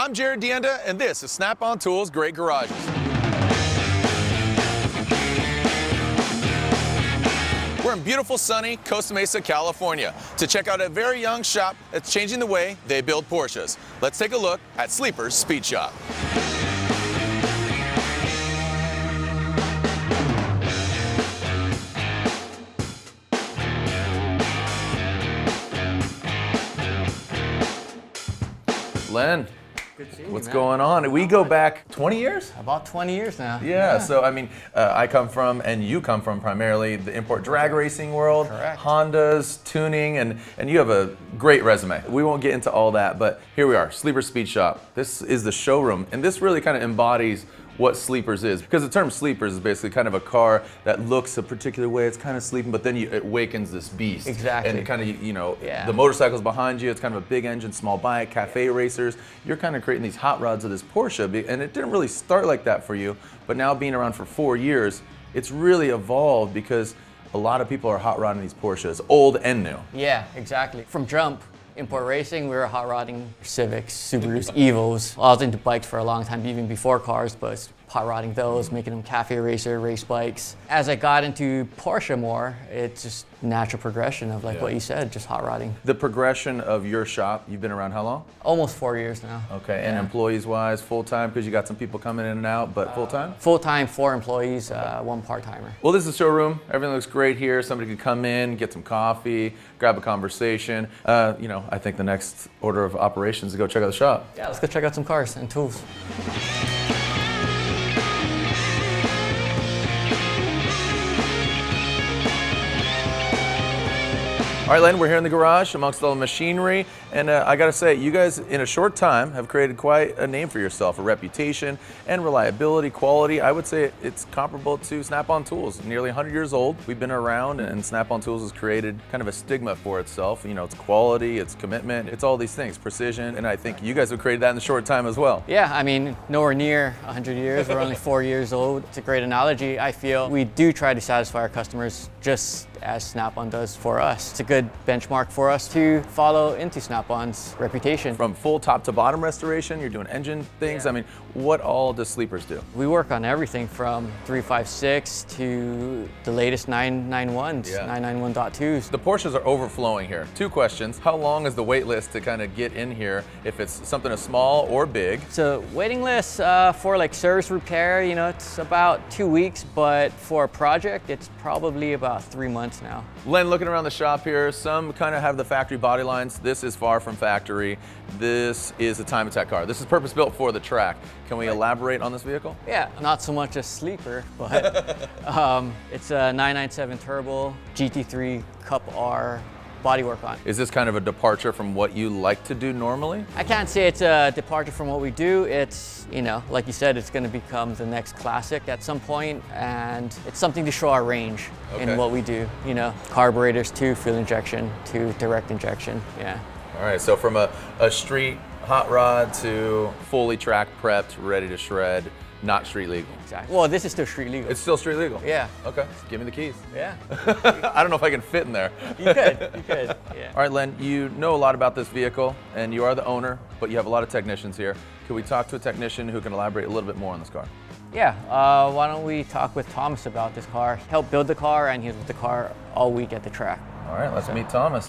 I'm Jared Dienda, and this is Snap-on Tools Great Garages. We're in beautiful, sunny Costa Mesa, California, to check out a very young shop that's changing the way they build Porsches. Let's take a look at Sleeper's Speed Shop. Len, good seeing you, what's man. going on? We go back 20 years? About 20 years now. Yeah, so I mean, I come from, and you come from primarily the import drag racing world, Correct. Hondas, tuning, and you have a great resume. We won't get into all that, but here we are, Sleeper Speed Shop. This is the showroom, and this really kind of embodies what Sleepers is, because the term Sleepers is basically kind of a car that looks a particular way, it's kind of sleeping, but then it awakens this beast. Exactly. And it kind of, you know, Yeah. the motorcycle's behind you, it's kind of a big engine, small bike, cafe racers. You're kind of creating these hot rods of this Porsche, and it didn't really start like that for you, but now being around for 4 years, it's really evolved because a lot of people are hot rodding these Porsches, old and new. Yeah, exactly. From jump, import racing, we were hot rodding Civics, Subarus, Evos. I was into bikes for a long time, even before cars, but hot rodding those, making them cafe racer, race bikes. As I got into Porsche more, it's just natural progression of like what you said, just hot rodding. The progression of your shop, you've been around how long? Almost 4 years now. Okay, and employees-wise, full-time, because you got some people coming in and out, but full-time? Full-time, 4 employees, 1 part-timer. Well, this is the showroom. Everything looks great here. Somebody could come in, get some coffee, grab a conversation. You know, I think the next order of operations is to go check out the shop. Yeah, let's go check out some cars and tools. All right, Len, we're here in the garage amongst all the machinery, and I gotta say, you guys in a short time have created quite a name for yourself, a reputation and reliability, quality. I would say it's comparable to Snap-on Tools, nearly 100 years old. We've been around, and Snap-on Tools has created kind of a stigma for itself. You know, it's quality, it's commitment, it's all these things, precision, and I think you guys have created that in a short time as well. Yeah, I mean, nowhere near 100 years. We're only 4 years old. It's a great analogy. I feel we do try to satisfy our customers just as Snap-on does for us. It's a good benchmark for us to follow into Snap-on's reputation. From full top to bottom restoration, you're doing engine things. Yeah. I mean, what all does Sleepers do? We work on everything from 356 to the latest 991s, 991.2s. The Porsches are overflowing here. 2 questions. How long is the wait list to kind of get in here if it's something as small or big? So waiting list for like service repair, you know, it's about 2 weeks, but for a project, it's probably about 3 months now. Len, looking around the shop here, some kind of have the factory body lines. This is far from factory. This is a time attack car. This is purpose built for the track. Can we elaborate on this vehicle? Yeah, not so much a sleeper, but it's a 997 turbo GT3 Cup R bodywork on. Is this kind of a departure from what you like to do normally? I can't say it's a departure from what we do. It's, you know, like you said, it's going to become the next classic at some point, and it's something to show our range in what we do. You know, carburetors to fuel injection to direct injection. Yeah. All right, so from a street hot rod to fully track prepped, ready to shred, not street legal. Exactly. Well, this is still street legal. It's still street legal? Yeah. Okay, give me the keys. Yeah. I don't know if I can fit in there. You could, yeah. All right, Len, you know a lot about this vehicle, and you are the owner, but you have a lot of technicians here. Could we talk to a technician who can elaborate a little bit more on this car? Yeah, why don't we talk with Thomas about this car. Helped build the car, and he was with the car all week at the track. All right, let's meet Thomas.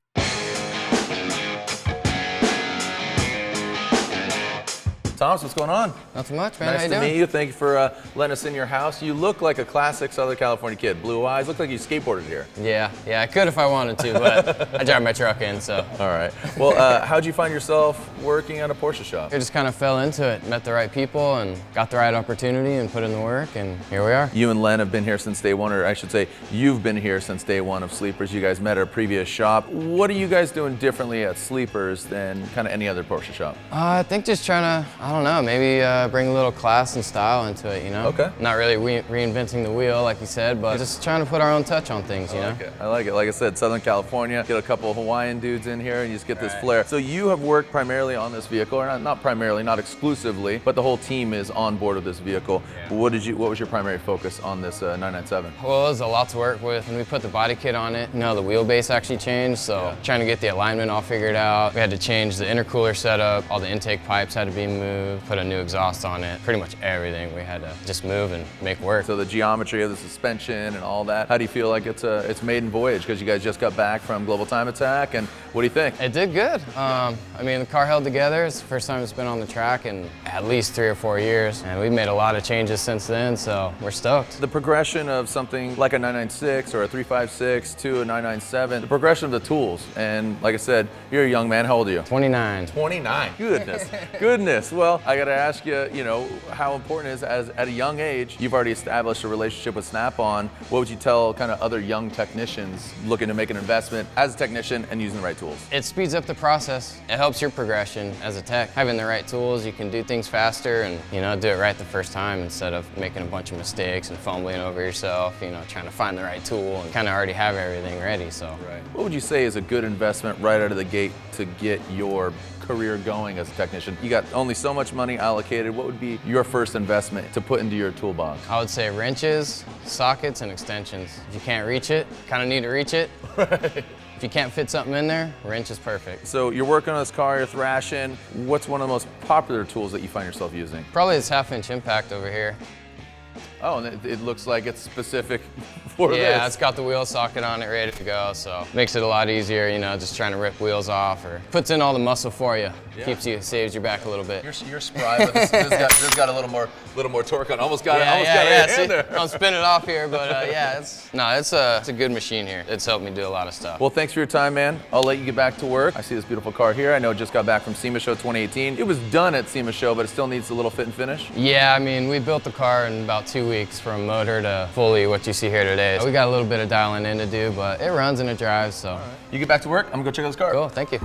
Thomas, what's going on? Not too much, man. Nice to meet you. Thank you for letting us in your house. You look like a classic Southern California kid. Blue eyes. Look like you skateboarded here. Yeah, I could if I wanted to, but I drive my truck in, so. All right. Well, how'd you find yourself working at a Porsche shop? I just kind of fell into it, met the right people, and got the right opportunity and put in the work, and here we are. You and Len have been here since day one, or I should say, you've been here since day one of Sleepers. You guys met at a previous shop. What are you guys doing differently at Sleepers than kind of any other Porsche shop? I think just trying to, I don't know, maybe bring a little class and style into it, you know? Okay. Not really reinventing the wheel, like you said, but just trying to put our own touch on things, you know? I like it. Like I said, Southern California, get a couple of Hawaiian dudes in here and you just get this flair. So you have worked primarily on this vehicle, or not primarily, not exclusively, but the whole team is on board with this vehicle. Yeah. What was your primary focus on this 997? Well, it was a lot to work with. When we put the body kit on it, you know, the wheelbase actually changed, so trying to get the alignment all figured out. We had to change the intercooler setup, all the intake pipes had to be moved. moved, put a new exhaust on it, pretty much everything. We had to just move and make work. So the geometry of the suspension and all that, how do you feel like it's maiden voyage? Because you guys just got back from Global Time Attack, and what do you think? It did good. I mean, the car held together. It's the first time it's been on the track in at least 3 or 4 years, and we've made a lot of changes since then, so we're stoked. The progression of something like a 996 or a 356 to a 997, the progression of the tools, and like I said, you're a young man. How old are you? 29. 29. Goodness, goodness. Well, I got to ask you, you know, how important it is as at a young age, you've already established a relationship with Snap-on. What would you tell kind of other young technicians looking to make an investment as a technician and using the right tools? It speeds up the process. It helps your progression as a tech. Having the right tools, you can do things faster and, you know, do it right the first time instead of making a bunch of mistakes and fumbling over yourself, you know, trying to find the right tool and kind of already have everything ready, so. Right. What would you say is a good investment right out of the gate to get your career going as a technician? You got only so much money allocated. What would be your first investment to put into your toolbox? I would say wrenches, sockets, and extensions. If you can't reach it, kind of need to reach it. Right. If you can't fit something in there, wrench is perfect. So you're working on this car, you're thrashing. What's one of the most popular tools that you find yourself using? Probably this 1/2-inch impact over here. Oh, and it looks like it's specific for this. Yeah, it's got the wheel socket on it ready to go, so makes it a lot easier, you know, just trying to rip wheels off, or puts in all the muscle for you. Yeah. Saves your back a little bit. You're spry, but this got a little more torque on. Almost got it in there. I'm spinning off here, but yeah, it's a good machine here. It's helped me do a lot of stuff. Well, thanks for your time, man. I'll let you get back to work. I see this beautiful car here. I know it just got back from SEMA Show 2018. It was done at SEMA Show, but it still needs a little fit and finish. Yeah, I mean, we built the car in about 2 weeks from motor to fully what you see here today. We got a little bit of dialing in to do, but it runs and it drives, so. All right. You get back to work, I'm gonna go check out this car. Cool, thank you.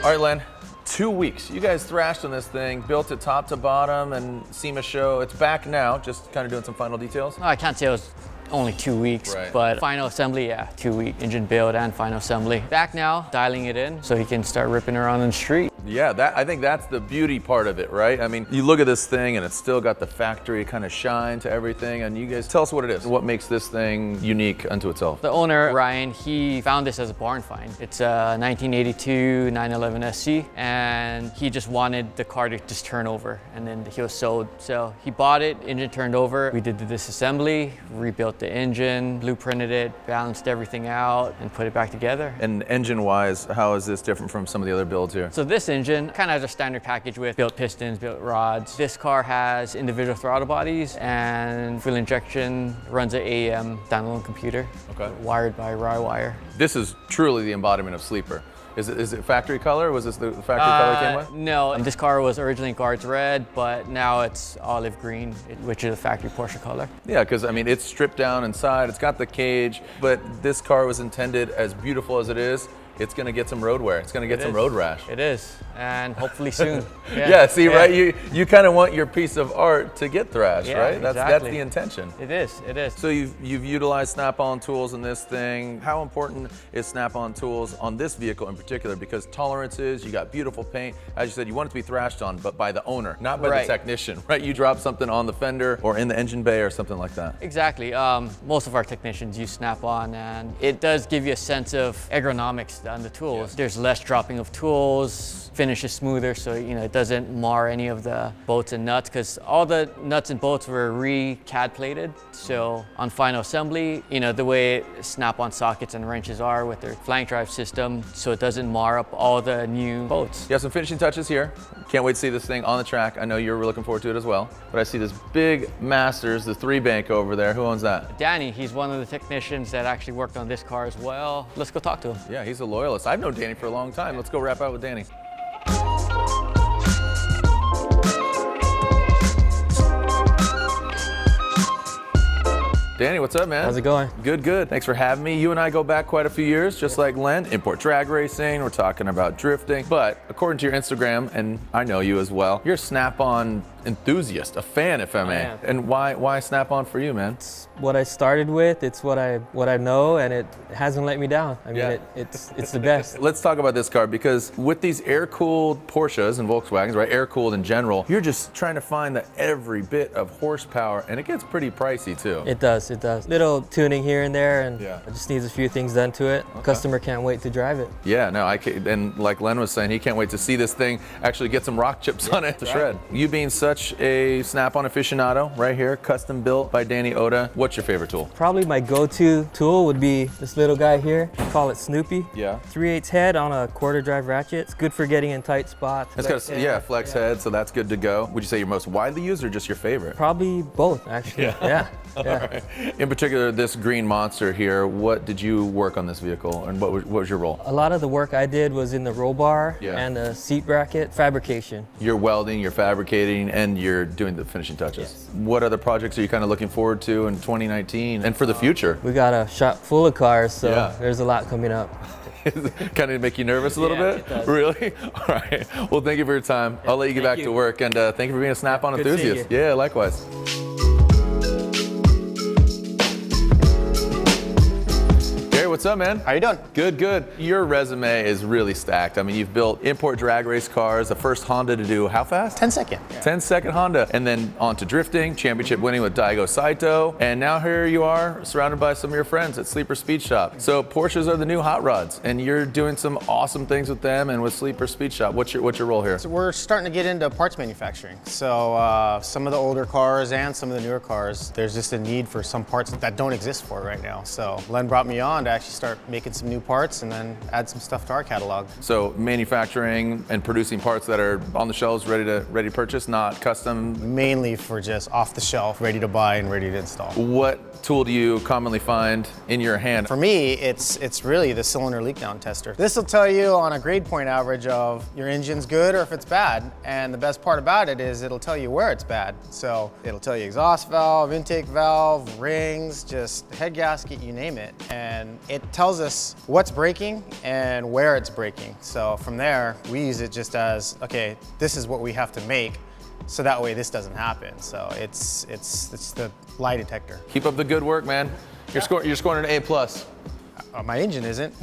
All right, Len, 2 weeks. You guys thrashed on this thing, built it top to bottom, and SEMA Show. It's back now, just kind of doing some final details. No, I can't say it was only 2 weeks, Right. but final assembly, yeah, 2 week engine build and final assembly. Back now, dialing it in so he can start ripping around on the street. Yeah, I think that's the beauty part of it, right? I mean, you look at this thing and it's still got the factory kind of shine to everything, and you guys tell us what it is. What makes this thing unique unto itself? The owner, Ryan, he found this as a barn find. It's a 1982 911 SC, and he just wanted the car to just turn over, and then he was sold. So he bought it, engine turned over. We did the disassembly, rebuilt the engine, blueprinted it, balanced everything out, and put it back together. And engine-wise, how is this different from some of the other builds here? So this engine kind of has a standard package with built pistons, built rods. This car has individual throttle bodies and fuel injection, runs an AEM standalone computer, wired by raw wire. This is truly the embodiment of sleeper. Is it factory color? Was this the factory color it came with? No, this car was originally Guards Red, but now it's olive green, which is a factory Porsche color. Yeah, because I mean, it's stripped down inside, it's got the cage, but this car was intended, as beautiful as it is, it's gonna get some road wear. It's gonna get some road rash. It is, and hopefully soon. Yeah, see, right? You kind of want your piece of art to get thrashed, right? That's the intention. It is, it is. So you've utilized Snap-on tools in this thing. How important is Snap-on tools on this vehicle in particular? Because tolerances, you got beautiful paint. As you said, you want it to be thrashed on, but by the owner, not by the technician, right? You drop something on the fender or in the engine bay or something like that. Exactly. Most of our technicians use Snap-on, and it does give you a sense of ergonomics on the tools. Yes. There's less dropping of tools, finish is smoother, so you know it doesn't mar any of the bolts and nuts, because all the nuts and bolts were re-CAD plated. So on final assembly, you know, the way Snap-on sockets and wrenches are with their flank drive system, so it doesn't mar up all the new bolts. You have some finishing touches here. Can't wait to see this thing on the track. I know you're looking forward to it as well. But I see this big Masters, the 3-bank over there. Who owns that? Danny, he's one of the technicians that actually worked on this car as well. Let's go talk to him. Yeah, he's a loyalist. I've known Danny for a long time. Let's go wrap out with Danny. Danny, what's up, man? How's it going? Good, good. Thanks for having me. You and I go back quite a few years, just like Len. Import drag racing, we're talking about drifting. But according to your Instagram, and I know you as well, you're a Snap-on enthusiast, a fan, if I may. am. And why Snap-on for you, man? what I started with. It's what I know, and it hasn't let me down. I mean, it's the best. Let's talk about this car, because with these air-cooled Porsches and Volkswagens, right, air-cooled in general, you're just trying to find the every bit of horsepower, and it gets pretty pricey too. It does. Little tuning here and there, and Yeah. it just needs a few things done to it. Customer can't wait to drive it. Yeah, no, and like Len was saying, he can't wait to see this thing actually get some rock chips on it to shred. You being such a Snap-on aficionado, right here, custom built by Danny Oda, what's your favorite tool? Probably my go-to tool would be this little guy here. We call it Snoopy. Yeah. 3/8 head on a quarter drive ratchet. It's good for getting in tight spots. It's got flex head, so that's good to go. Would you say you're most widely used or just your favorite? Probably both, actually. Yeah. All right. In particular, this green monster here, what did you work on this vehicle, and what was your role? A lot of the work I did was in the roll bar Yeah. and the seat bracket fabrication. You're welding, you're fabricating, and you're doing the finishing touches. Yes. What other projects are you kind of looking forward to in 2019 and for the future? We got a shop full of cars, so Yeah. there's a lot coming up. Kind of make you nervous a little Yeah, bit? it does. Really? All right. Well, thank you for your time. I'll let you get back Thank to you. work, and thank you for being a Snap-on Good seeing enthusiast. you. Yeah, likewise. What's up, man? How you doing? Good, good. Your resume is really stacked. I mean, you've built import drag race cars, the first Honda to do how fast? 10-second. 10-second Honda, and then on to drifting, championship winning with Daigo Saito, and now here you are surrounded by some of your friends at Sleeper Speed Shop. So Porsches are the new hot rods, and you're doing some awesome things with them and with Sleeper Speed Shop. What's your role here? So we're starting to get into parts manufacturing. So some of the older cars and some of the newer cars, there's just a need for some parts that don't exist for right now. So Len brought me on to actually start making some new parts and then add some stuff to our catalog. So manufacturing and producing parts that are on the shelves ready to purchase, not custom. Mainly for just off the shelf, ready to buy and ready to install. What tool do you commonly find in your hand? For me, it's really the cylinder leak down tester. This will tell you on a grade point average of your engine's good or if it's bad. And the best part about it is it'll tell you where it's bad. So it'll tell you exhaust valve, intake valve, rings, just head gasket, you name it. And it tells us what's breaking and where it's breaking. So from there, we use it just as, okay, this is what we have to make, so that way this doesn't happen. So it's the lie detector. Keep up the good work, man. You're scoring an A+. My engine isn't.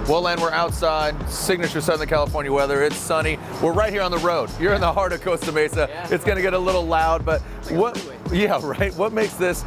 Well, Len, we're outside, signature Southern California weather. It's sunny. We're right here on the road. You're in the heart of Costa Mesa. Yeah. It's gonna get a little loud, but what? Yeah, right. What makes this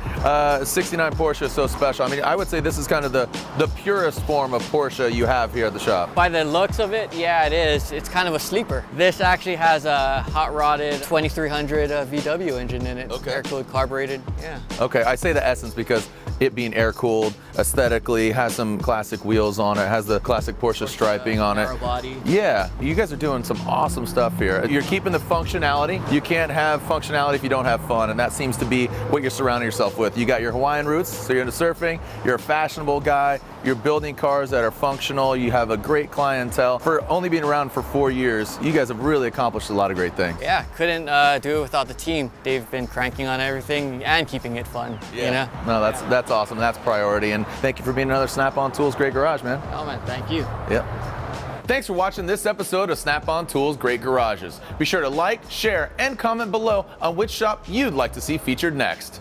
69 Porsche so special? I mean, I would say this is kind of the purest form of Porsche you have here at the shop. By the looks of it, yeah, it is. It's kind of a sleeper. This actually has a hot-rodded 2300 VW engine in it. Okay. Air-cooled, carbureted, yeah. Okay, I say the essence because it being air-cooled, aesthetically, has some classic wheels on it, has the classic Porsche striping on it. Narrow body. Yeah, you guys are doing some awesome stuff here. You're keeping the functionality. You can't have functionality if you don't have fun, and that seems to be what you're surrounding yourself with. You got your Hawaiian roots, so you're into surfing, you're a fashionable guy, you're building cars that are functional, you have a great clientele. For only being around for 4 years, you guys have really accomplished a lot of great things. Yeah, couldn't do it without the team. They've been cranking on everything and keeping it fun, you know? No, that's awesome. That's priority, and thank you for being another Snap-on Tools Great Garage, man. Oh man, thank you. Yep. Thanks for watching this episode of Snap-on Tools Great Garages. Be sure to like, share, and comment below on which shop you'd like to see featured next.